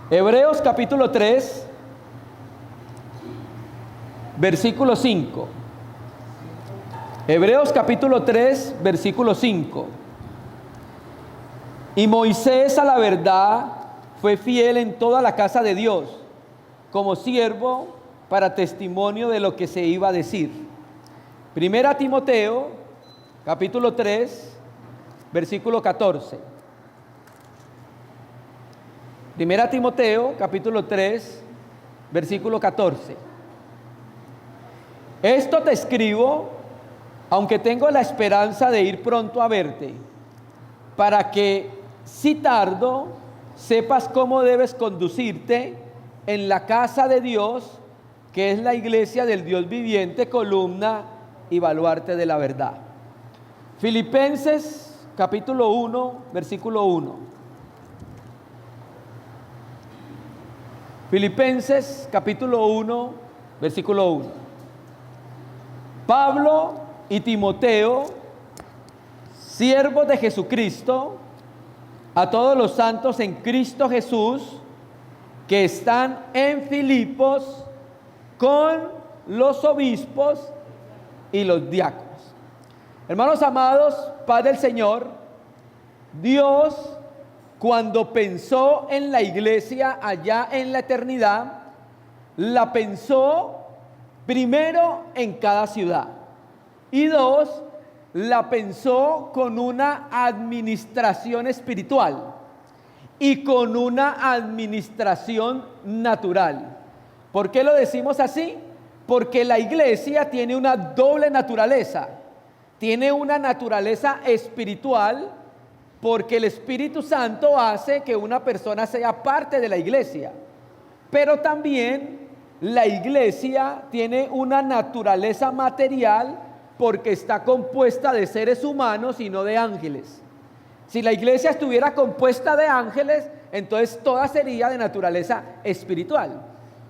Hebreos capítulo 3, versículo 5. Hebreos capítulo 3, versículo 5. Y Moisés a la verdad fue fiel en toda la casa de Dios, como siervo para testimonio de lo que se iba a decir. Primera Timoteo capítulo 3, versículo 14. Primera Timoteo capítulo 3, versículo 14. Esto te escribo, aunque tengo la esperanza de ir pronto a verte, para que, si tardo, sepas cómo debes conducirte en la casa de Dios, que es la iglesia del Dios viviente, columna y baluarte de la verdad. Filipenses capítulo 1, versículo 1. Filipenses capítulo 1, versículo 1. Pablo y Timoteo, siervos de Jesucristo, a todos los santos en Cristo Jesús, que están en Filipos con los obispos y los diáconos. Hermanos amados, paz del Señor. Dios, cuando pensó en la iglesia allá en la eternidad, la pensó primero en cada ciudad, y dos, la pensó con una administración espiritual y con una administración natural. ¿Por qué lo decimos así? Porque la iglesia tiene una doble naturaleza. Tiene una naturaleza espiritual, porque el Espíritu Santo hace que una persona sea parte de la iglesia. Pero también la iglesia tiene una naturaleza material, porque está compuesta de seres humanos y no de ángeles. Si la iglesia estuviera compuesta de ángeles, entonces toda sería de naturaleza espiritual.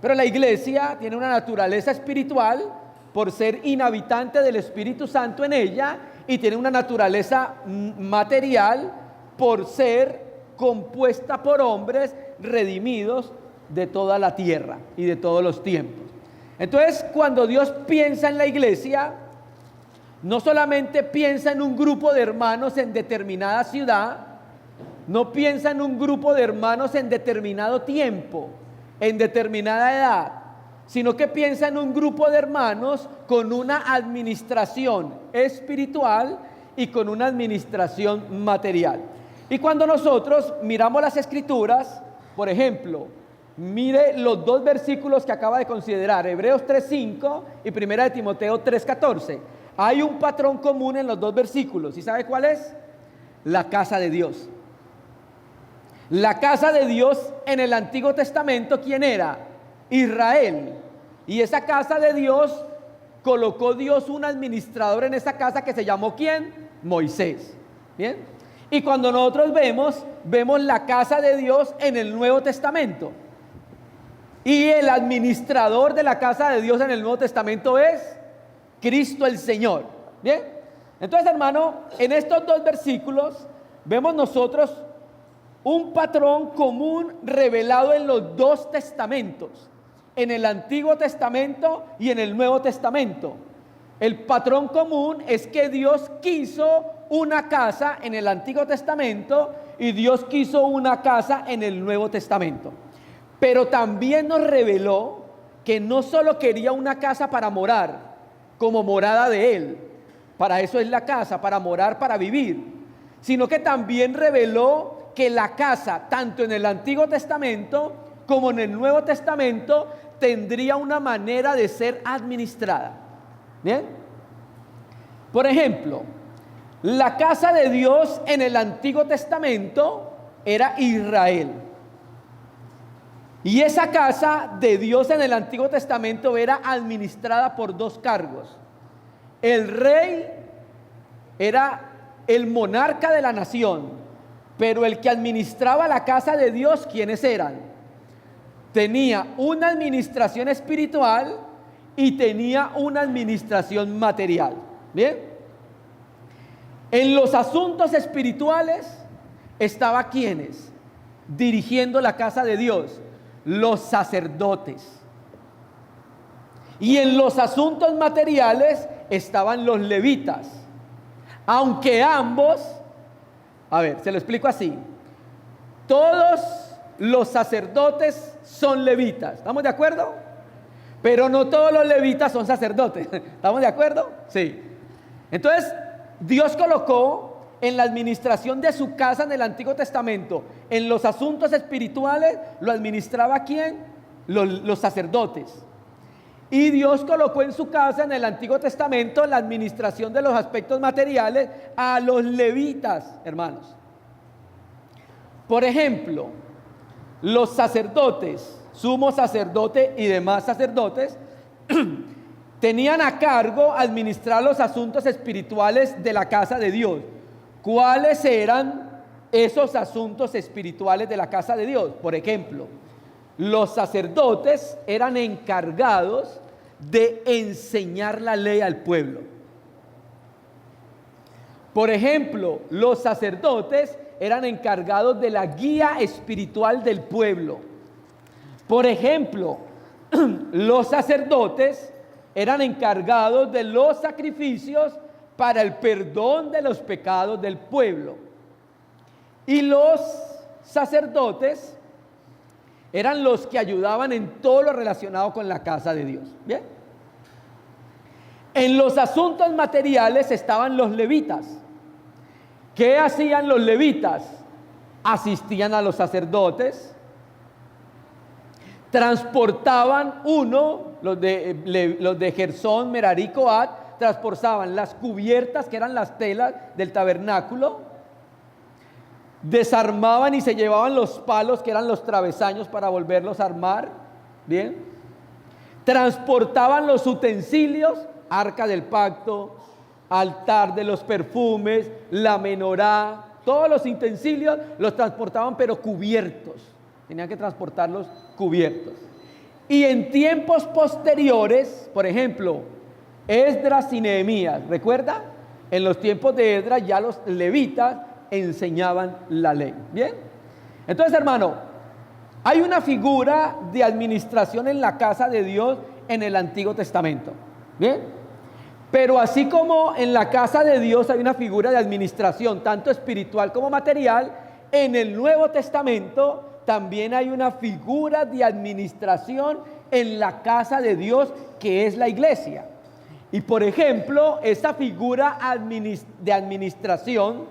Pero la iglesia tiene una naturaleza espiritual por ser inhabitante del Espíritu Santo en ella, y tiene una naturaleza material por ser compuesta por hombres redimidos de toda la tierra y de todos los tiempos. Entonces, cuando Dios piensa en la iglesia, no solamente piensa en un grupo de hermanos en determinada ciudad, no piensa en un grupo de hermanos en determinado tiempo, en determinada edad, sino que piensa en un grupo de hermanos con una administración espiritual y con una administración material. Y cuando nosotros miramos las Escrituras, por ejemplo, mire los dos versículos que acaba de considerar, Hebreos 3:5 y Primera de Timoteo 3:14. Hay un patrón común en los dos versículos. ¿Y sabe cuál es? La casa de Dios. La casa de Dios en el Antiguo Testamento, ¿quién era? Israel. Y esa casa de Dios, colocó Dios un administrador en esa casa que se llamó ¿quién? Moisés. ¿Bien? Y cuando nosotros vemos la casa de Dios en el Nuevo Testamento. Y el administrador de la casa de Dios en el Nuevo Testamento es Cristo el Señor. Bien, entonces, hermano, en estos dos versículos vemos nosotros un patrón común revelado en los dos testamentos, en el Antiguo Testamento y en el Nuevo Testamento. El patrón común es que Dios quiso una casa en el Antiguo Testamento y Dios quiso una casa en el Nuevo Testamento. Pero también nos reveló que no solo quería una casa para morar, como morada de Él, para eso es la casa, para morar, para vivir, sino que también reveló que la casa, tanto en el Antiguo Testamento como en el Nuevo Testamento, tendría una manera de ser administrada. ¿Bien? Por ejemplo, la casa de Dios en el Antiguo Testamento era Israel. Y esa casa de Dios en el Antiguo Testamento era administrada por dos cargos. El rey era el monarca de la nación, pero el que administraba la casa de Dios, ¿quiénes eran? Tenía una administración espiritual y tenía una administración material. ¿Bien? En los asuntos espirituales estaba ¿quiénes? dirigiendo la casa de Dios? Los sacerdotes. Y en los asuntos materiales estaban los levitas. Aunque ambos, a ver, se lo explico así. Todos los sacerdotes son levitas. ¿Estamos de acuerdo? Pero no todos los levitas son sacerdotes. ¿Estamos de acuerdo? Sí. Entonces, Dios colocó en la administración de su casa en el Antiguo Testamento, en los asuntos espirituales, ¿lo administraba quién? Los sacerdotes. Y Dios colocó en su casa en el Antiguo Testamento la administración de los aspectos materiales a los levitas, hermanos. Por ejemplo, los sacerdotes, sumo sacerdote y demás sacerdotes, tenían a cargo administrar los asuntos espirituales de la casa de Dios. ¿Cuáles eran esos asuntos espirituales de la casa de Dios? Por ejemplo, los sacerdotes eran encargados de enseñar la ley al pueblo. Por ejemplo, los sacerdotes eran encargados de la guía espiritual del pueblo. Por ejemplo, los sacerdotes eran encargados de los sacrificios para el perdón de los pecados del pueblo. Y los sacerdotes eran los que ayudaban en todo lo relacionado con la casa de Dios. ¿Bien? En los asuntos materiales estaban los levitas. ¿Qué hacían los levitas? Asistían a los sacerdotes, transportaban los de Gersón, Merari, Coat, transportaban las cubiertas, que eran las telas del tabernáculo, desarmaban y se llevaban los palos, que eran los travesaños, para volverlos a armar. Bien, transportaban los utensilios, arca del pacto, altar de los perfumes, la menorá, todos los utensilios los transportaban, pero cubiertos. Tenían que transportarlos cubiertos. Y en tiempos posteriores, por ejemplo, Esdras y Nehemías, ¿recuerda? En los tiempos de Esdras ya los levitas enseñaban la ley. ¿Bien? Entonces, hermano, hay una figura de administración en la casa de Dios en el Antiguo Testamento. ¿Bien? Pero así como en la casa de Dios hay una figura de administración, tanto espiritual como material, en el Nuevo Testamento también hay una figura de administración en la casa de Dios, que es la iglesia. Y por ejemplo, esa figura de administración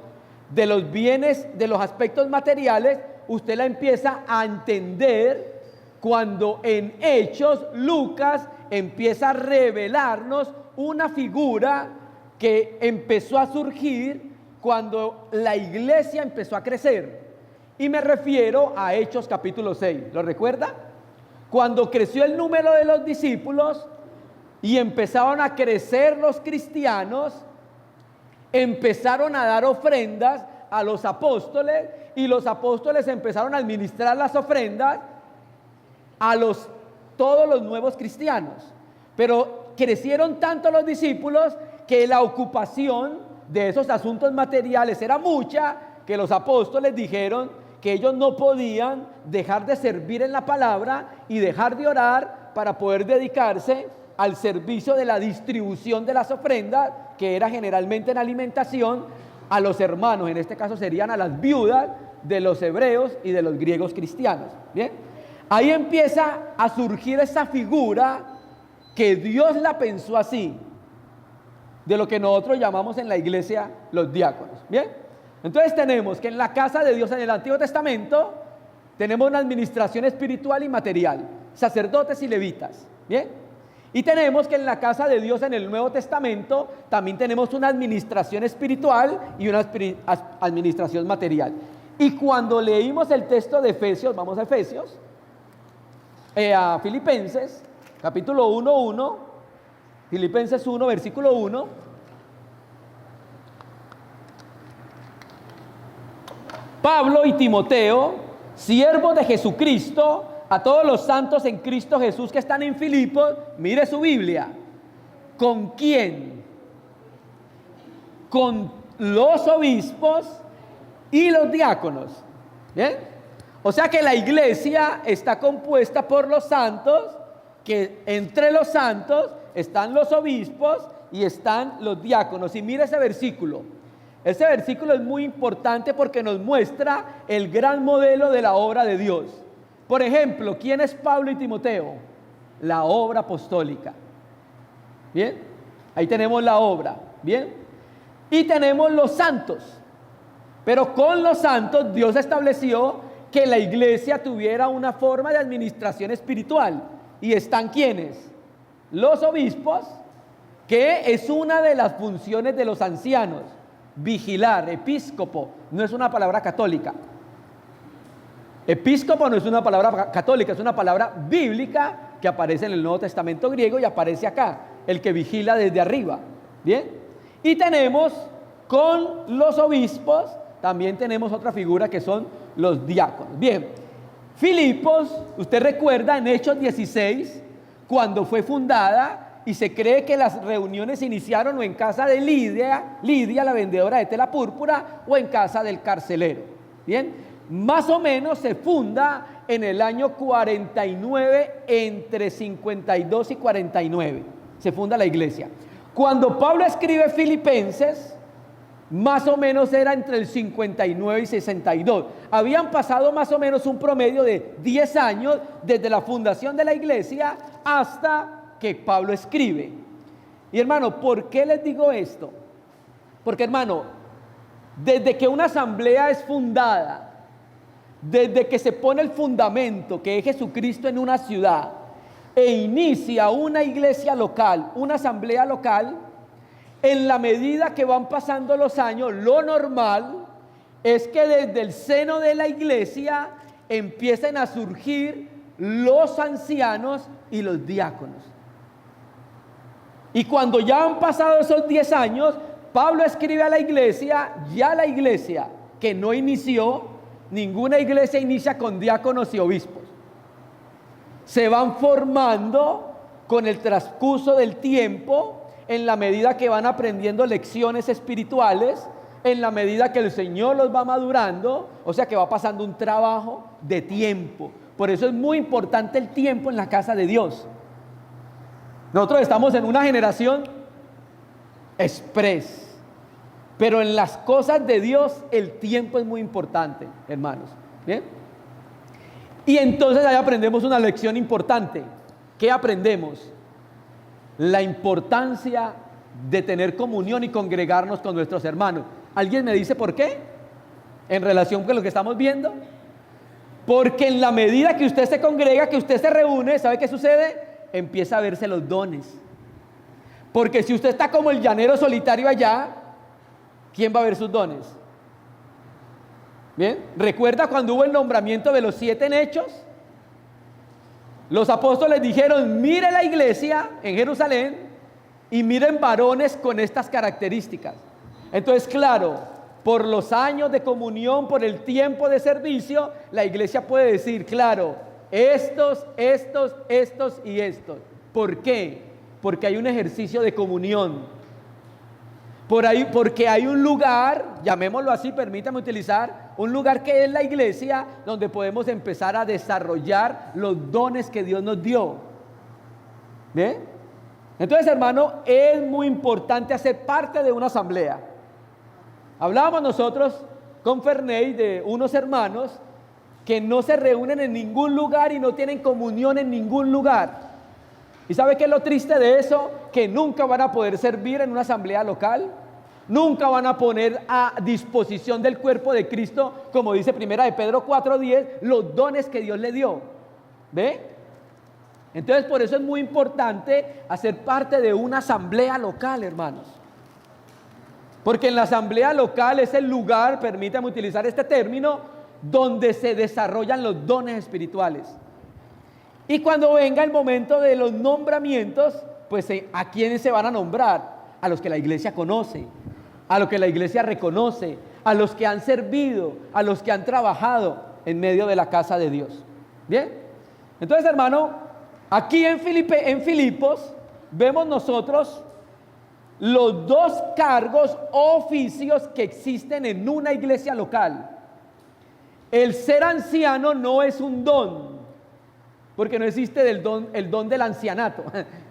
de los bienes, de los aspectos materiales, usted la empieza a entender cuando en Hechos Lucas empieza a revelarnos una figura que empezó a surgir cuando la iglesia empezó a crecer. Y me refiero a Hechos capítulo 6. ¿Lo recuerda? Cuando creció el número de los discípulos y empezaron a crecer los cristianos, empezaron a dar ofrendas a los apóstoles, y los apóstoles empezaron a administrar las ofrendas a todos los nuevos cristianos. Pero crecieron tanto los discípulos que la ocupación de esos asuntos materiales era mucha, que los apóstoles dijeron que ellos no podían dejar de servir en la palabra y dejar de orar para poder dedicarse al servicio de la distribución de las ofrendas, que era generalmente en alimentación a los hermanos. En este caso serían a las viudas de los hebreos y de los griegos cristianos. Bien, ahí empieza a surgir esa figura que Dios la pensó así, de lo que nosotros llamamos en la iglesia los diáconos. Bien, entonces tenemos que en la casa de Dios en el Antiguo Testamento tenemos una administración espiritual y material, sacerdotes y levitas. Bien, y tenemos que en la casa de Dios en el Nuevo Testamento también tenemos una administración espiritual y una administración material. Y cuando leímos el texto de Efesios, vamos a Efesios, a Filipenses capítulo 1:1, Filipenses 1, versículo 1. Pablo y Timoteo, siervos de Jesucristo, a todos los santos en Cristo Jesús que están en Filipos, mire su Biblia. ¿Con quién? Con los obispos y los diáconos. ¿Bien? O sea que la iglesia está compuesta por los santos, que entre los santos están los obispos y están los diáconos. Y mira ese versículo. Ese versículo es muy importante porque nos muestra el gran modelo de la obra de Dios. Por ejemplo, ¿quién es Pablo y Timoteo? La obra apostólica. ¿Bien? Ahí tenemos la obra. ¿Bien? Y tenemos los santos. Pero con los santos Dios estableció que la iglesia tuviera una forma de administración espiritual. ¿Y están quiénes? Los obispos, que es una de las funciones de los ancianos. Vigilar, episcopo, no es una palabra católica. Episcopo no es una palabra católica, es una palabra bíblica que aparece en el Nuevo Testamento griego y aparece acá, el que vigila desde arriba. ¿Bien? Y tenemos con los obispos, también tenemos otra figura que son los diáconos. Bien, Filipos, usted recuerda en Hechos 16, cuando fue fundada, y se cree que las reuniones iniciaron o en casa de Lidia, la vendedora de tela púrpura, o en casa del carcelero. Bien, más o menos se funda en el año 49, entre 52 y 49, se funda la iglesia. Cuando Pablo escribe Filipenses, más o menos era entre el 59 y 62. Habían pasado más o menos un promedio de 10 años desde la fundación de la iglesia hasta que Pablo escribe. Y hermano, ¿por qué les digo esto? Porque hermano, desde que una asamblea es fundada, desde que se pone el fundamento que es Jesucristo en una ciudad e inicia una iglesia local, una asamblea local, en la medida que van pasando los años, lo normal es que desde el seno de la iglesia empiecen a surgir los ancianos y los diáconos. Y cuando ya han pasado esos 10 años, Pablo escribe a la iglesia, ya la iglesia que no inició, ninguna iglesia inicia con diáconos y obispos. Se van formando con el transcurso del tiempo, en la medida que van aprendiendo lecciones espirituales, en la medida que el Señor los va madurando, o sea que va pasando un trabajo de tiempo. Por eso es muy importante el tiempo en la casa de Dios. Nosotros estamos en una generación express, pero en las cosas de Dios el tiempo es muy importante, hermanos. ¿Bien? Y entonces ahí aprendemos una lección importante. ¿Qué aprendemos? La importancia de tener comunión y congregarnos con nuestros hermanos. ¿Alguien me dice por qué? En relación con lo que estamos viendo. Porque en la medida que usted se congrega, que usted se reúne, ¿sabe qué sucede? Empieza a verse los dones. Porque si usted está como el llanero solitario allá, ¿quién va a ver sus dones? ¿Bien? ¿Recuerda cuando hubo el nombramiento de los 7 en Hechos? Los apóstoles dijeron, mire la iglesia en Jerusalén y miren varones con estas características. Entonces, claro, por los años de comunión, por el tiempo de servicio, la iglesia puede decir, claro, estos y estos. ¿Por qué? Porque hay un ejercicio de comunión. Porque hay un lugar, llamémoslo así, permítame utilizar, un lugar que es la iglesia, donde podemos empezar a desarrollar los dones que Dios nos dio. ¿Bien? Entonces, hermano, es muy importante hacer parte de una asamblea. Hablábamos nosotros con Ferney de unos hermanos que no se reúnen en ningún lugar y no tienen comunión en ningún lugar. ¿Y sabe qué es lo triste de eso? Que nunca van a poder servir en una asamblea local, nunca van a poner a disposición del cuerpo de Cristo, como dice Primera de Pedro 4:10, los dones que Dios le dio. ¿Ve? Entonces, por eso es muy importante hacer parte de una asamblea local, hermanos. Porque en la asamblea local es el lugar, permítame utilizar este término, donde se desarrollan los dones espirituales. Y cuando venga el momento de los nombramientos, pues ¿a quiénes se van a nombrar? A los que la iglesia conoce, a los que la iglesia reconoce, a los que han servido, a los que han trabajado en medio de la casa de Dios. ¿Bien? Entonces, hermano, aquí en Filipos vemos nosotros los 2 cargos o oficios que existen en una iglesia local. el ser anciano no es un don, porque no existe el don del ancianato.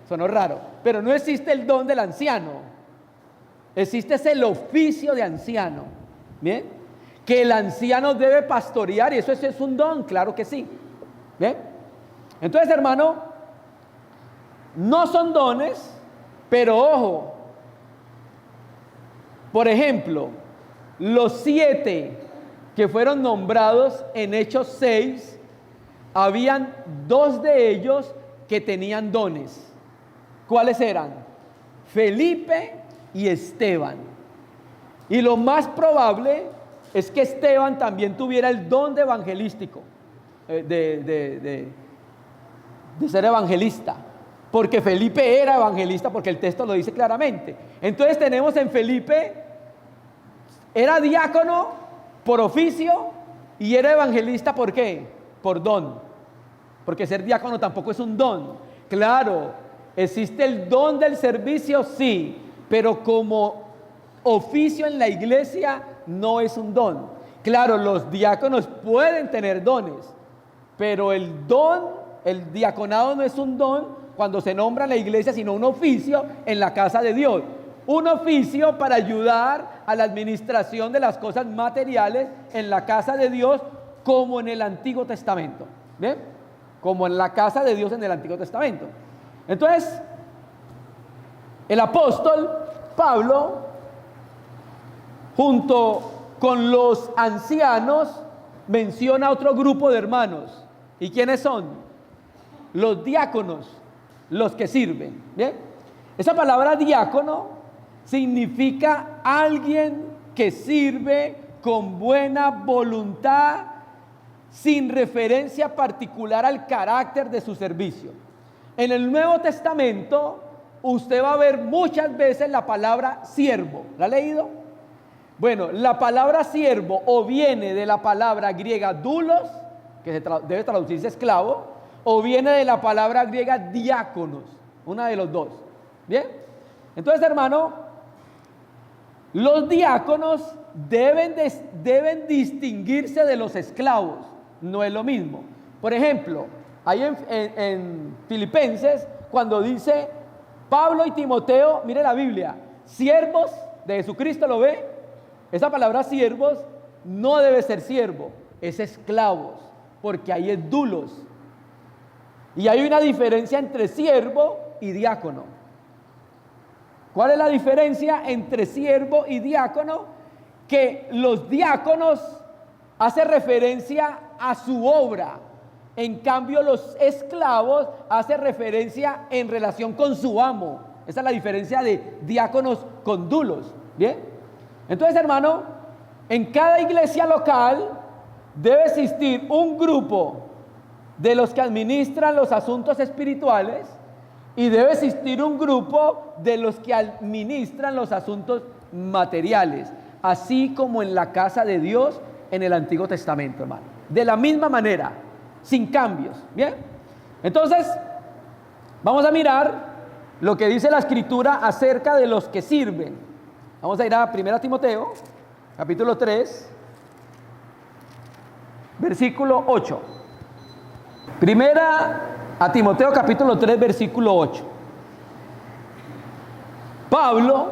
Sonó raro, pero no existe el don del anciano. Existe el oficio de anciano. ¿Bien? Que el anciano debe pastorear, y eso es un don, claro que sí. ¿Bien? Entonces, hermano, no son dones, pero ojo. Por ejemplo, los 7 que fueron nombrados en Hechos 6, habían 2 de ellos que tenían dones. ¿Cuáles eran? Felipe y Esteban. Y lo más probable es que Esteban también tuviera el don de evangelístico, de ser evangelista, porque Felipe era evangelista, porque el texto lo dice claramente. Entonces tenemos en Felipe, era diácono por oficio y era evangelista, ¿por qué? Por don, porque ser diácono tampoco es un don. Claro, existe el don del servicio, sí, pero como oficio en la iglesia no es un don. Claro, los diáconos pueden tener dones, pero el don, el diaconado no es un don cuando se nombra en la iglesia, sino un oficio en la casa de Dios. Un oficio para ayudar a la administración de las cosas materiales en la casa de Dios, como en el Antiguo Testamento. ¿Bien? Como en la casa de Dios en el Antiguo Testamento. Entonces, el apóstol Pablo, junto con los ancianos, menciona otro grupo de hermanos. ¿Y quiénes son? Los diáconos, los que sirven. ¿Bien? Esa palabra diácono significa alguien que sirve con buena voluntad, sin referencia particular al carácter de su servicio. En el Nuevo Testamento usted va a ver muchas veces la palabra siervo. ¿La ha leído? Bueno, la palabra siervo o viene de la palabra griega doulos, que debe traducirse esclavo, o viene de la palabra griega diáconos, una de los dos. ¿Bien? Entonces, hermano, los diáconos deben distinguirse de los esclavos, no es lo mismo. Por ejemplo, ahí en Filipenses, cuando dice Pablo y Timoteo, mire la Biblia, siervos de Jesucristo, ¿lo ve? Esa palabra siervos no debe ser siervo, es esclavos, porque ahí es doulos. Y hay una diferencia entre siervo y diácono. ¿Cuál es la diferencia entre siervo y diácono? Que los diáconos hacen referencia a su obra. En cambio, los esclavos hacen referencia en relación con su amo. Esa es la diferencia de diáconos con doulos. ¿Bien? Entonces, hermano, en cada iglesia local debe existir un grupo de los que administran los asuntos espirituales y debe existir un grupo de los que administran los asuntos materiales, así como en la casa de Dios en el Antiguo Testamento, hermano. De la misma manera, sin cambios. ¿Bien? Entonces, vamos a mirar lo que dice la Escritura acerca de los que sirven. Vamos a ir a 1 Timoteo, capítulo 3, versículo 8. 1 Timoteo, capítulo 3, versículo 8. Pablo,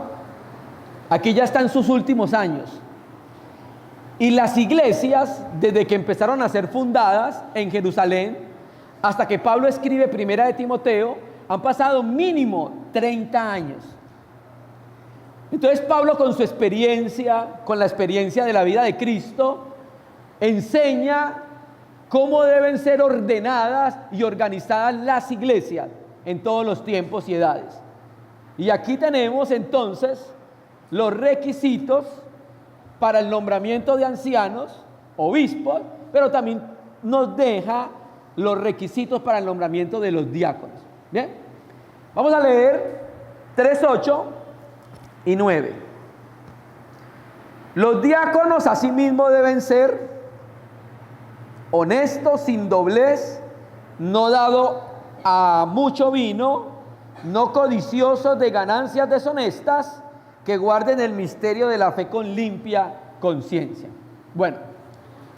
aquí ya está en sus últimos años. Y las iglesias, desde que empezaron a ser fundadas en Jerusalén, hasta que Pablo escribe 1 Timoteo, han pasado mínimo 30 años. Entonces Pablo, con su experiencia, con la experiencia de la vida de Cristo, enseña cómo deben ser ordenadas y organizadas las iglesias en todos los tiempos y edades. Y aquí tenemos entonces los requisitos para el nombramiento de ancianos, obispos, pero también nos deja los requisitos para el nombramiento de los diáconos. Bien, vamos a leer 3:8 y 9. Los diáconos asimismo deben ser honestos, sin doblez, no dado a mucho vino, no codiciosos de ganancias deshonestas, que guarden el misterio de la fe con limpia conciencia. Bueno,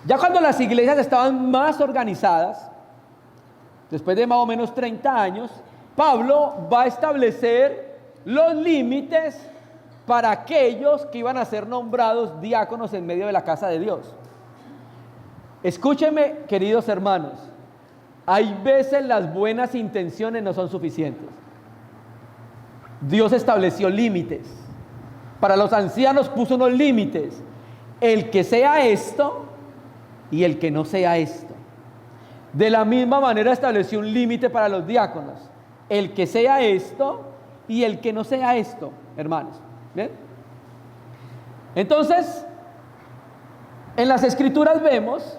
Ya cuando las iglesias estaban más organizadas, después de más o menos 30 años, Pablo va a establecer los límites para aquellos que iban a ser nombrados diáconos en medio de la casa de Dios. Escúchenme, queridos hermanos, hay veces las buenas intenciones no son suficientes. Dios estableció límites. Para los ancianos puso unos límites. El que sea esto y el que no sea esto. De la misma manera estableció un límite para los diáconos. El que sea esto y el que no sea esto, hermanos. ¿Bien? Entonces, en las escrituras vemos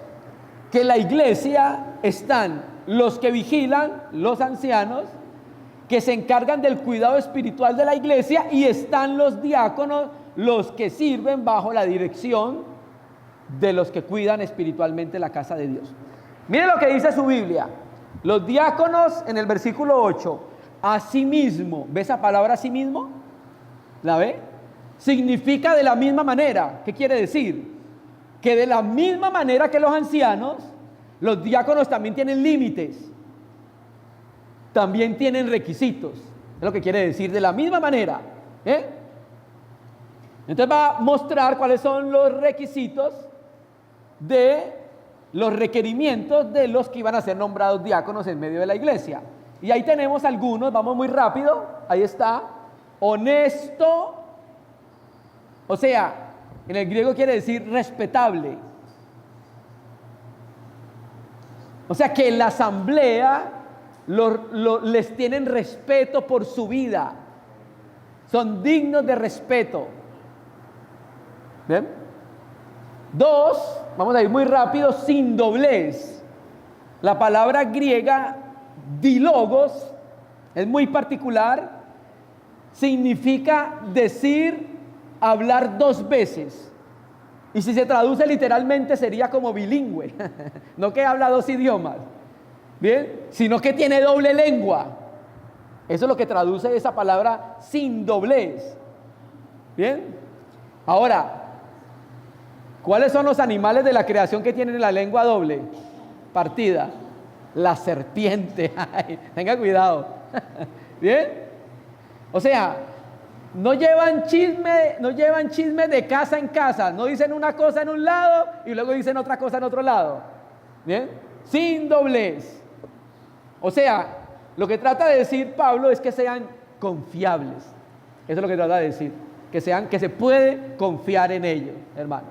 que en la iglesia están los que vigilan, los ancianos, que se encargan del cuidado espiritual de la iglesia, y están los diáconos, los que sirven bajo la dirección de los que cuidan espiritualmente la casa de Dios. Miren lo que dice su Biblia. Los diáconos, en el versículo 8, asimismo, ¿ve esa palabra asimismo? ¿La ve? Significa de la misma manera. ¿Qué quiere decir? Que de la misma manera que los ancianos, los diáconos también tienen límites, también tienen requisitos. Es lo que quiere decir, de la misma manera. Entonces va a mostrar cuáles son los requisitos de los requerimientos de los que iban a ser nombrados diáconos en medio de la iglesia. Y ahí tenemos algunos, vamos muy rápido. Ahí está: honesto, o sea, en el griego quiere decir respetable. O sea, que en la asamblea les tienen respeto por su vida, son dignos de respeto. ¿Bien? 2, vamos a ir muy rápido, sin doblez. La palabra griega dilogos es muy particular, significa decir, hablar 2 veces. Y si se traduce literalmente sería como bilingüe, no que habla 2 idiomas, ¿bien? Sino que tiene doble lengua. Eso es lo que traduce esa palabra sin doblez. ¿Bien? Ahora, ¿cuáles son los animales de la creación que tienen la lengua doble partida? La serpiente. Ay, tenga cuidado. ¿Bien? O sea, no llevan chisme de casa en casa. No dicen una cosa en un lado y luego dicen otra cosa en otro lado. ¿Bien? Sin doblez. O sea, lo que trata de decir Pablo es que sean confiables. Eso es lo que trata de decir. Que se puede confiar en ellos, hermano.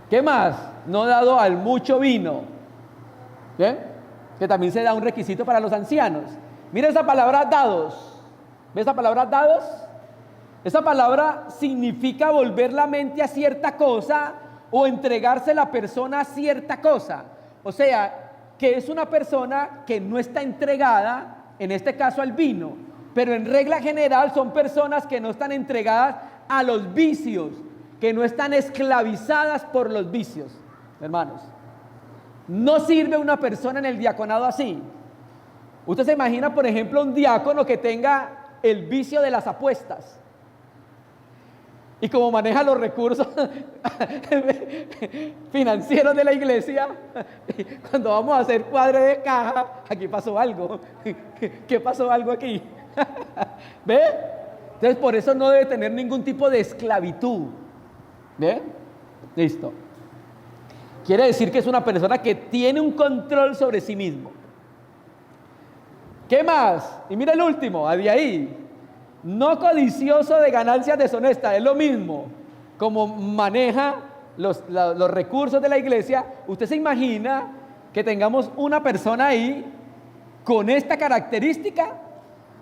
¿Qué más? No dado al mucho vino. ¿Bien? Que también se da un requisito para los ancianos. Mira esa palabra dados. ¿Ves esa palabra dados? Esa palabra significa volver la mente a cierta cosa o entregarse la persona a cierta cosa. O sea, que es una persona que no está entregada, en este caso al vino, pero en regla general son personas que no están entregadas a los vicios, que no están esclavizadas por los vicios, hermanos. No sirve una persona en el diaconado así. Usted se imagina, por ejemplo, un diácono que tenga el vicio de las apuestas, y como maneja los recursos financieros de la iglesia, cuando vamos a hacer cuadre de caja, aquí pasó algo. ¿Qué pasó algo aquí? ¿Ve? Entonces por eso no debe tener ningún tipo de esclavitud. ¿Ve? Listo. Quiere decir que es una persona que tiene un control sobre sí mismo. ¿Qué más? Y mira el último, de ahí. No codicioso de ganancias deshonestas. Es lo mismo. Como maneja los recursos de la iglesia, usted se imagina que tengamos una persona ahí con esta característica.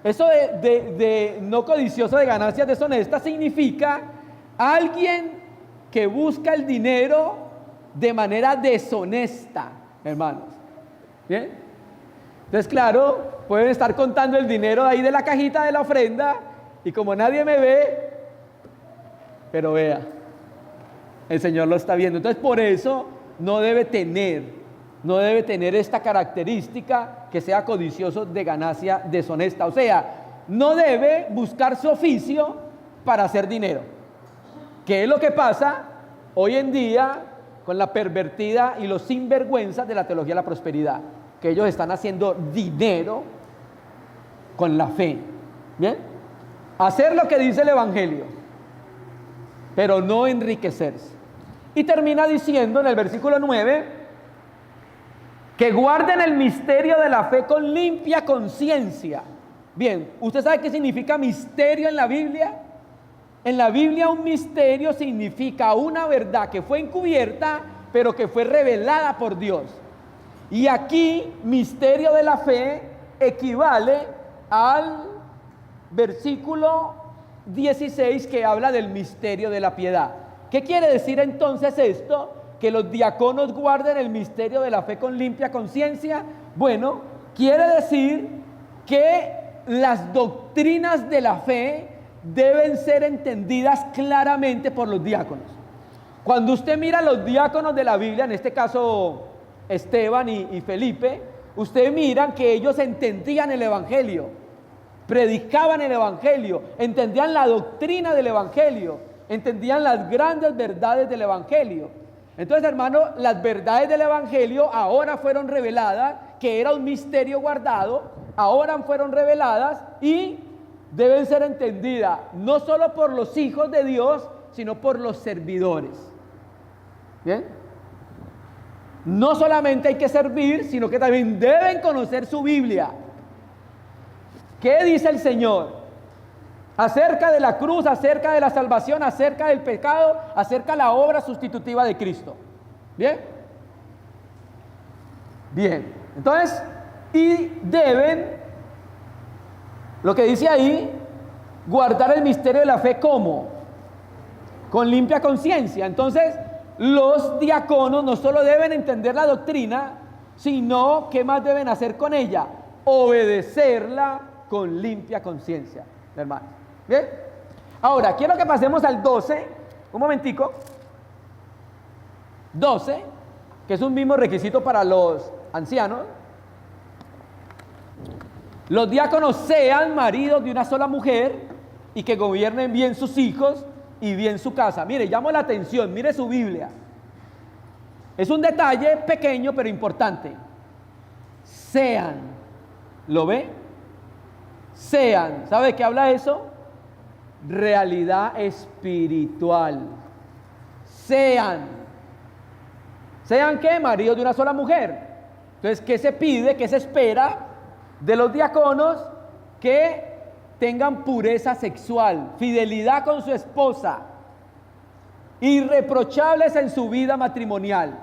Eso de no codicioso de ganancias deshonestas significa alguien que busca el dinero de manera deshonesta, hermanos. ¿Bien? Entonces, claro, pueden estar contando el dinero ahí de la cajita de la ofrenda y como nadie me ve, pero vea, el Señor lo está viendo. Entonces, por eso no debe tener esta característica que sea codicioso de ganancia deshonesta. O sea, no debe buscar su oficio para hacer dinero. ¿Qué es lo que pasa hoy en día con la pervertida y los sinvergüenzas de la teología de la prosperidad, que ellos están haciendo dinero con la fe. ¿Bien? Hacer lo que dice el Evangelio, pero no enriquecerse. Y termina diciendo en el versículo 9, que guarden el misterio de la fe con limpia conciencia. Bien, ¿usted sabe qué significa misterio en la Biblia? En la Biblia un misterio significa una verdad que fue encubierta, pero que fue revelada por Dios. Y aquí, misterio de la fe equivale al versículo 16 que habla del misterio de la piedad. ¿Qué quiere decir entonces esto? Que los diáconos guarden el misterio de la fe con limpia conciencia. Bueno, quiere decir que las doctrinas de la fe deben ser entendidas claramente por los diáconos. Cuando usted mira a los diáconos de la Biblia, en este caso Esteban y Felipe, usted mira que ellos entendían el Evangelio, predicaban el Evangelio, entendían la doctrina del Evangelio, entendían las grandes verdades del Evangelio. Entonces, hermano, las verdades del Evangelio ahora fueron reveladas, que era un misterio guardado, ahora fueron reveladas y deben ser entendidas no solo por los hijos de Dios, sino por los servidores. ¿Bien? No solamente hay que servir, sino que también deben conocer su Biblia. ¿Qué dice el Señor? Acerca de la cruz, acerca de la salvación, acerca del pecado, acerca de la obra sustitutiva de Cristo. ¿Bien? Bien. Entonces, y deben, lo que dice ahí, guardar el misterio de la fe, ¿cómo? Con limpia conciencia. Entonces, los diáconos no solo deben entender la doctrina, sino, ¿qué más deben hacer con ella? Obedecerla con limpia conciencia, hermanos. ¿Bien? Ahora, quiero que pasemos al 12, un momentico. 12, que es un mismo requisito para los ancianos. Los diáconos sean maridos de una sola mujer y que gobiernen bien sus hijos y bien su casa. Mire, llamo la atención, mire su Biblia. Es un detalle pequeño pero importante. Sean, ¿lo ve? Sean, ¿sabe de qué habla eso? Realidad espiritual. Sean ¿qué? Maridos de una sola mujer. Entonces, ¿qué se pide? ¿Qué se espera de los diáconos? Que tengan pureza sexual, fidelidad con su esposa, irreprochables en su vida matrimonial.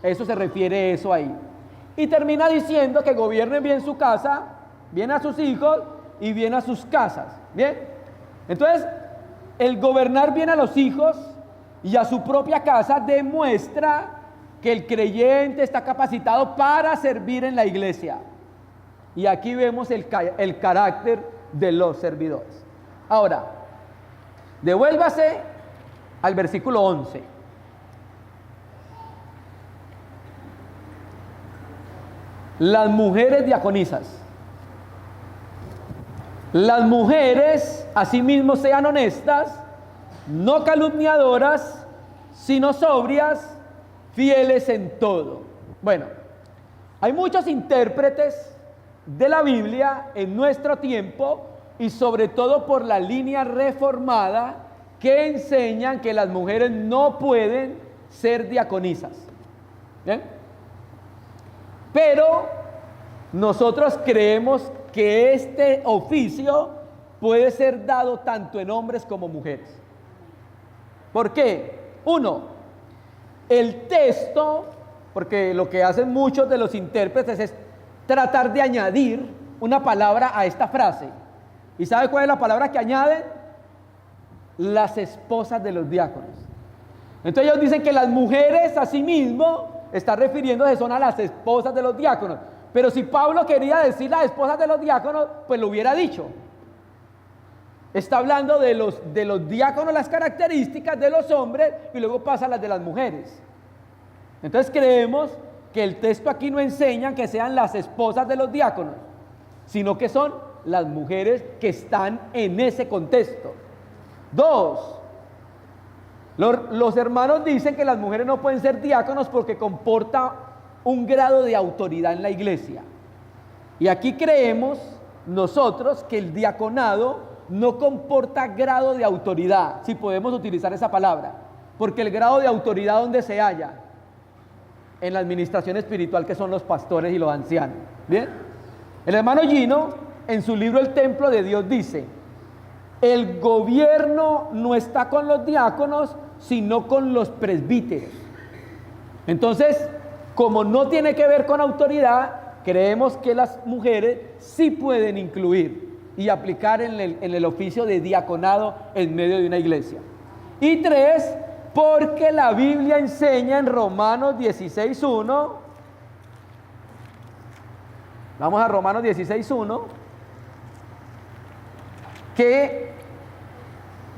Eso se refiere eso ahí. Y termina diciendo que gobiernen bien su casa, bien a sus hijos y bien a sus casas. ¿Bien? Entonces, el gobernar bien a los hijos y a su propia casa demuestra que el creyente está capacitado para servir en la iglesia. Y aquí vemos el carácter de los servidores. Ahora, devuélvase al versículo 11. Las mujeres diaconisas. Las mujeres, asimismo, sean honestas, no calumniadoras, sino sobrias, fieles en todo. Bueno, hay muchos intérpretes de la Biblia en nuestro tiempo y sobre todo por la línea reformada que enseñan que las mujeres no pueden ser diaconisas. ¿Bien? Pero nosotros creemos que este oficio puede ser dado tanto en hombres como mujeres. ¿Por qué? Uno, el texto, porque lo que hacen muchos de los intérpretes es tratar de añadir una palabra a esta frase. ¿Y sabe cuál es la palabra que añaden? Las esposas de los diáconos. Entonces ellos dicen que las mujeres asimismo están refiriéndose son a las esposas de los diáconos. Pero si Pablo quería decir las esposas de los diáconos, pues lo hubiera dicho. Está hablando de los diáconos, las características de los hombres, y luego pasa a las de las mujeres. Entonces creemos que el texto aquí no enseña que sean las esposas de los diáconos, sino que son las mujeres que están en ese contexto. Dos, Los hermanos dicen que las mujeres no pueden ser diáconos porque comporta un grado de autoridad en la iglesia. Y aquí creemos nosotros que el diaconado no comporta grado de autoridad, si podemos utilizar esa palabra, porque el grado de autoridad, ¿dónde se halla? En la administración espiritual, que son los pastores y los ancianos. ¿Bien? El hermano Gino, en su libro El Templo de Dios, dice: el gobierno no está con los diáconos, sino con los presbíteros. Entonces, como no tiene que ver con autoridad, creemos que las mujeres sí pueden incluir y aplicar en el oficio de diaconado en medio de una iglesia. Y 3, porque la Biblia enseña en Romanos 16:1, vamos a Romanos 16:1, que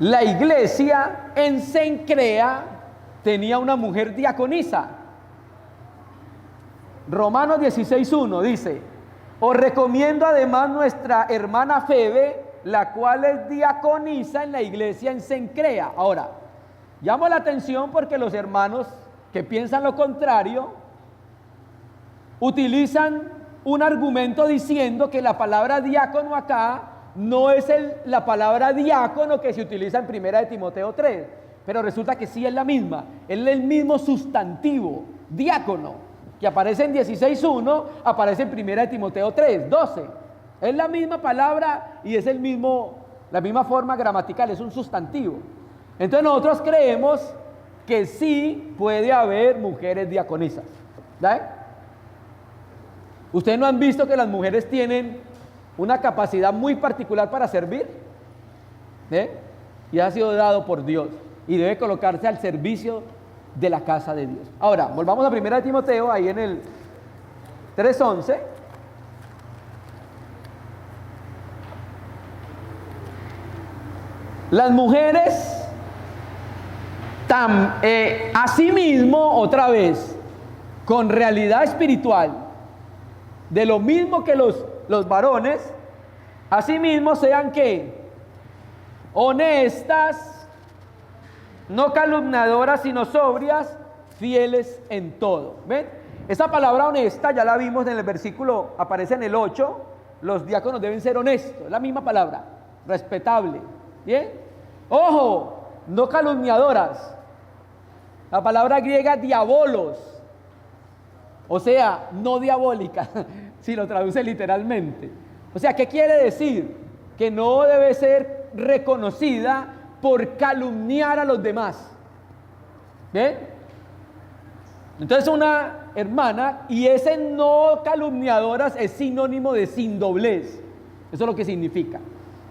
la iglesia en Cencrea tenía una mujer diaconisa. Romanos 16:1 dice: os recomiendo además nuestra hermana Febe, la cual es diaconisa en la iglesia en Cencrea. Ahora, llamo la atención porque los hermanos que piensan lo contrario utilizan un argumento diciendo que la palabra diácono acá no es la palabra diácono que se utiliza en 1 de Timoteo 3, pero resulta que sí es la misma, es el mismo sustantivo, diácono, que aparece en 16:1, aparece en 1 de Timoteo 3:12. Es la misma palabra y es la misma forma gramatical, es un sustantivo. Entonces nosotros creemos que sí puede haber mujeres diaconisas. ¿Vale? ¿Ustedes no han visto que las mujeres tienen una capacidad muy particular para servir? Y ha sido dado por Dios y debe colocarse al servicio de la casa de Dios. Ahora, volvamos a 1 de Timoteo, ahí en el 3:11. Las mujeres, asimismo, otra vez, con realidad espiritual, de lo mismo que los varones, asimismo sean ¿qué? Honestas, no calumniadoras, sino sobrias, fieles en todo. ¿Ven? Esa palabra honesta ya la vimos en el versículo, aparece en el 8, los diáconos deben ser honestos, es la misma palabra, respetable. ¿Bien? Ojo, no calumniadoras. La palabra griega diabolos, o sea, no diabólica, si lo traduce literalmente. O sea, ¿qué quiere decir? Que no debe ser reconocida por calumniar a los demás. ¿Bien? Entonces una hermana, y ese no calumniadoras es sinónimo de sin doblez. Eso es lo que significa.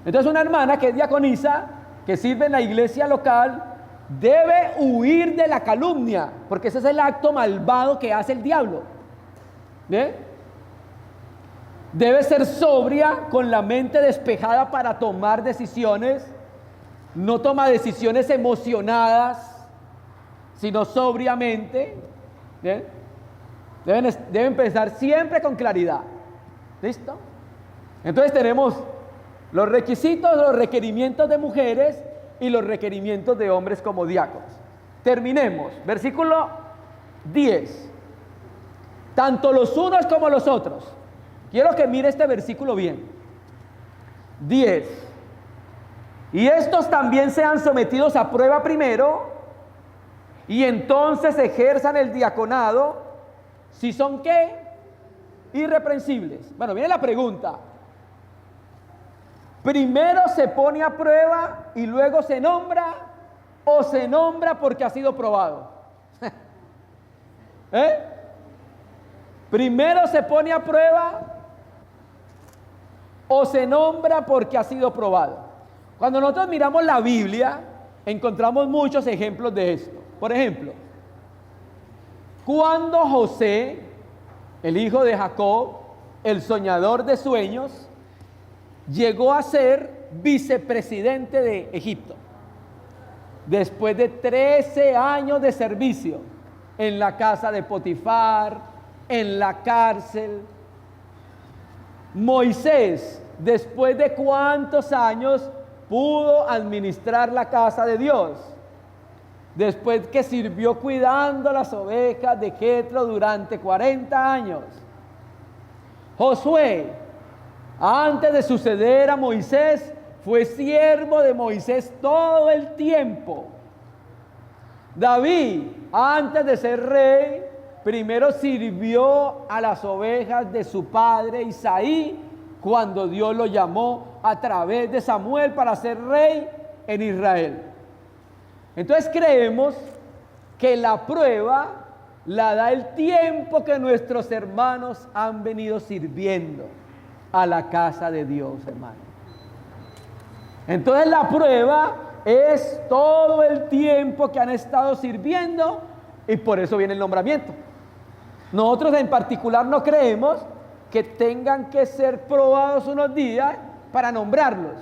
Entonces una hermana que es diaconisa, que sirve en la iglesia local, debe huir de la calumnia, porque ese es el acto malvado que hace el diablo. ¿Bien? Debe ser sobria, con la mente despejada para tomar decisiones. No toma decisiones emocionadas, sino sobriamente. ¿Bien? Deben pensar siempre con claridad. ¿Listo? Entonces tenemos los requisitos, los requerimientos de mujeres y los requerimientos de hombres como diáconos. Terminemos. Versículo 10. Tanto los unos como los otros. Quiero que mire este versículo bien. 10. Y estos también sean sometidos a prueba primero, y entonces ejerzan el diaconado, si son ¿qué? Irreprensibles. Bueno, viene la pregunta. ¿Primero se pone a prueba y luego se nombra, o se nombra porque ha sido probado? ¿Primero se pone a prueba o se nombra porque ha sido probado? Cuando nosotros miramos la Biblia, encontramos muchos ejemplos de esto. Por ejemplo, cuando José, el hijo de Jacob, el soñador de sueños, llegó a ser vicepresidente de Egipto, después de 13 años de servicio en la casa de Potifar, en la cárcel. Moisés, después de ¿cuántos años pudo administrar la casa de Dios? después que sirvió cuidando las ovejas de Jetro durante 40 años. Josué, antes de suceder a Moisés, fue siervo de Moisés todo el tiempo. David, antes de ser rey, primero sirvió a las ovejas de su padre Isaí, cuando Dios lo llamó a través de Samuel para ser rey en Israel. Entonces creemos que la prueba la da el tiempo que nuestros hermanos han venido sirviendo a la casa de Dios, hermano. Entonces la prueba es todo el tiempo que han estado sirviendo, y por eso viene el nombramiento. Nosotros en particular no creemos que tengan que ser probados unos días para nombrarlos.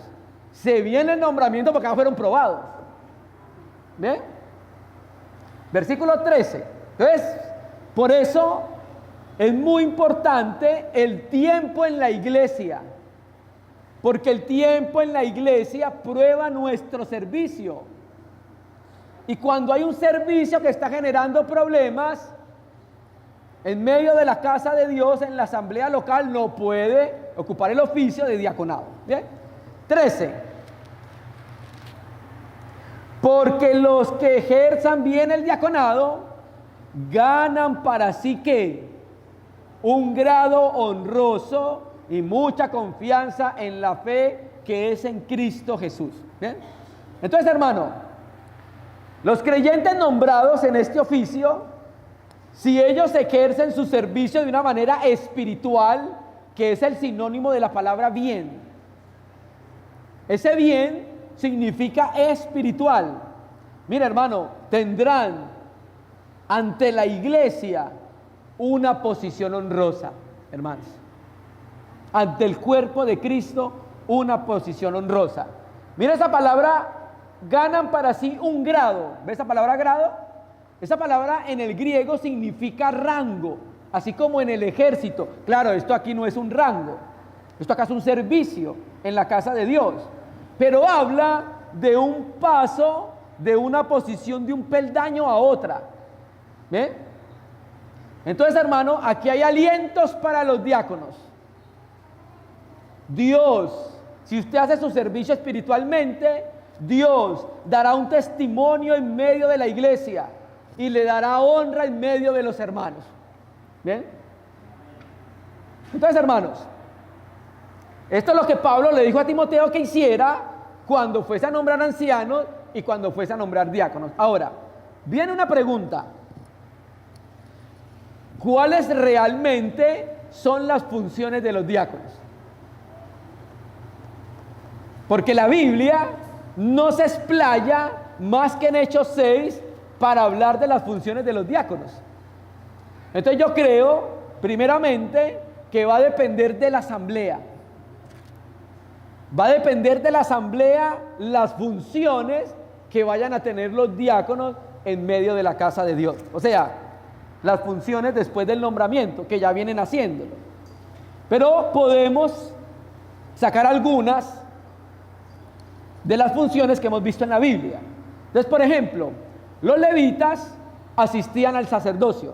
Se viene el nombramiento porque no fueron probados. ¿Ve? Versículo 13. Entonces, por eso es muy importante el tiempo en la iglesia, porque el tiempo en la iglesia prueba nuestro servicio. Y cuando hay un servicio que está generando problemas en medio de la casa de Dios, en la asamblea local, no puede ocupar el oficio de diaconado. ¿Bien? 13. Porque los que ejerzan bien el diaconado ganan para sí ¿qué? Un grado honroso y mucha confianza en la fe que es en Cristo Jesús. ¿Bien? Entonces, hermano, los creyentes nombrados en este oficio, si ellos ejercen su servicio de una manera espiritual, que es el sinónimo de la palabra bien, ese bien significa espiritual. Mira, hermano, tendrán ante la iglesia una posición honrosa, hermanos. Ante el cuerpo de Cristo, una posición honrosa. Mira esa palabra, ganan para sí un grado. ¿Ves esa palabra grado? Esa palabra en el griego significa rango, así como en el ejército. Claro, esto aquí no es un rango, esto acá es un servicio en la casa de Dios, pero habla de un paso, de una posición, de un peldaño a otra. ¿Ven? Entonces, hermano, aquí hay alientos para los diáconos. Dios, si usted hace su servicio espiritualmente, Dios dará un testimonio en medio de la iglesia y le dará honra en medio de los hermanos. ¿Bien? Entonces, hermanos, esto es lo que Pablo le dijo a Timoteo que hiciera cuando fuese a nombrar ancianos y cuando fuese a nombrar diáconos. Ahora, viene una pregunta. ¿Cuáles realmente son las funciones de los diáconos? Porque la Biblia no se explaya más que en Hechos 6 para hablar de las funciones de los diáconos. Entonces yo creo, primeramente, que va a depender de la asamblea. Va a depender de la asamblea las funciones que vayan a tener los diáconos en medio de la casa de Dios. O sea, las funciones después del nombramiento, que ya vienen haciéndolo. Pero podemos sacar algunas de las funciones que hemos visto en la Biblia. Entonces, por ejemplo, los levitas asistían al sacerdocio.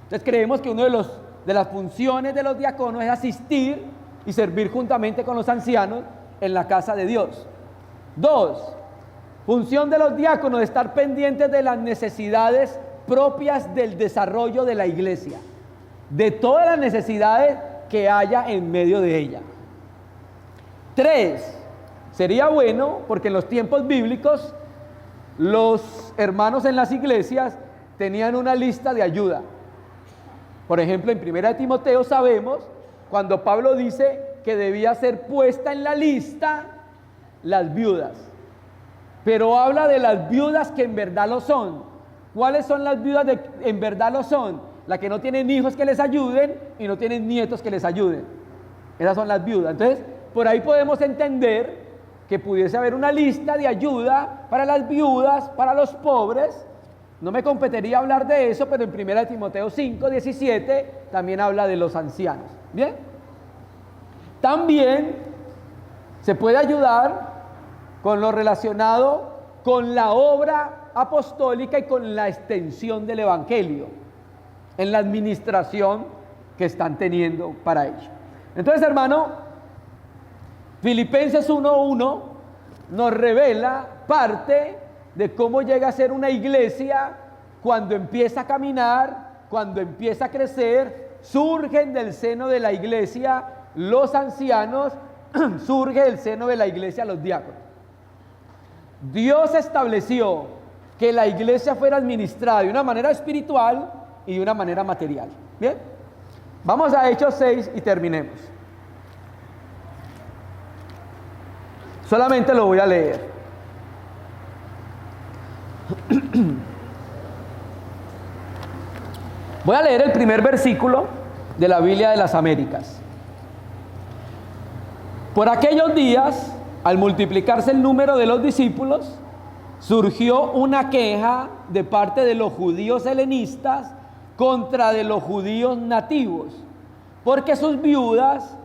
Entonces creemos que una de las funciones de los diáconos es asistir y servir juntamente con los ancianos en la casa de Dios. 2, función de los diáconos, estar pendientes de las necesidades propias del desarrollo de la iglesia, de todas las necesidades que haya en medio de ella. 3, sería bueno, porque en los tiempos bíblicos los hermanos en las iglesias tenían una lista de ayuda. Por ejemplo, en 1 Timoteo sabemos cuando Pablo dice que debía ser puesta en la lista las viudas, pero habla de las viudas que en verdad lo son. ¿Cuáles son las viudas que en verdad lo son? Las que no tienen hijos que les ayuden y no tienen nietos que les ayuden. Esas son las viudas. Entonces, por ahí podemos entender que pudiese haber una lista de ayuda para las viudas, para los pobres. No me competiría hablar de eso, pero en 1 Timoteo 5:17 también habla de los ancianos. ¿Bien? También se puede ayudar con lo relacionado con la obra apostólica y con la extensión del Evangelio, en la administración que están teniendo para ello. Entonces, hermano, Filipenses 1:1 nos revela parte de cómo llega a ser una iglesia cuando empieza a caminar, cuando empieza a crecer. Surgen del seno de la iglesia los ancianos, surge del seno de la iglesia los diáconos. Dios estableció que la iglesia fuera administrada de una manera espiritual y de una manera material. Bien, vamos a Hechos 6 y terminemos. Solamente lo voy a leer. Voy a leer el primer versículo de la Biblia de las Américas. Por aquellos días, al multiplicarse el número de los discípulos, surgió una queja de parte de los judíos helenistas contra de los judíos nativos, porque sus viudas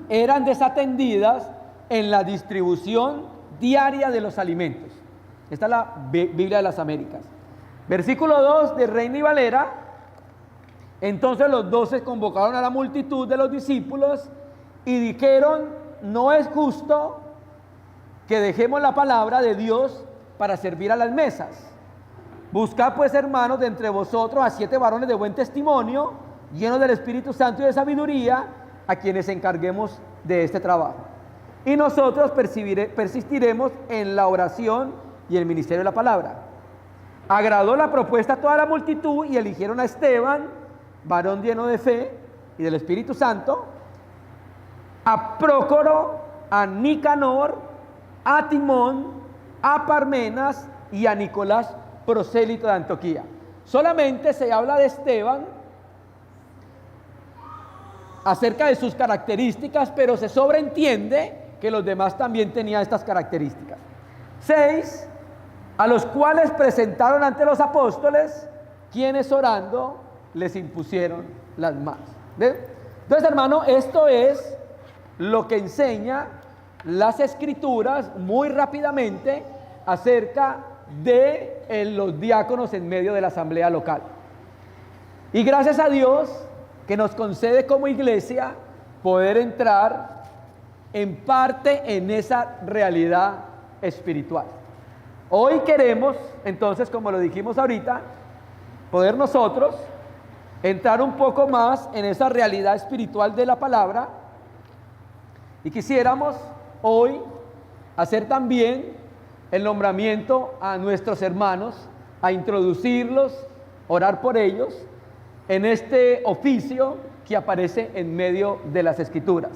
eran desatendidas en la distribución diaria de los alimentos. Esta es la Biblia de las Américas. Versículo 2 de Reina y Valera. Entonces los 12 convocaron a la multitud de los discípulos y dijeron: no es justo que dejemos la palabra de Dios para servir a las mesas. Buscad pues, hermanos, de entre vosotros a 7 varones de buen testimonio, llenos del Espíritu Santo y de sabiduría, a quienes encarguemos de este trabajo. Y nosotros persistiremos en la oración y el ministerio de la palabra. Agradó la propuesta a toda la multitud y eligieron a Esteban, varón lleno de fe y del Espíritu Santo, a Prócoro, a Nicanor, a Timón, a Parmenas y a Nicolás, prosélito de Antioquía. Solamente se habla de Esteban acerca de sus características, pero se sobreentiende que los demás también tenían estas características. 6, a los cuales presentaron ante los apóstoles, quienes orando les impusieron las manos. ¿Ven? Entonces, hermano, esto es lo que enseña las escrituras muy rápidamente acerca de los diáconos en medio de la asamblea local. Y gracias a Dios que nos concede como iglesia poder entrar en parte en esa realidad espiritual. Hoy queremos, entonces, como lo dijimos ahorita, poder nosotros entrar un poco más en esa realidad espiritual de la palabra, y quisiéramos hoy hacer también el nombramiento a nuestros hermanos, a introducirlos, orar por ellos en este oficio que aparece en medio de las Escrituras.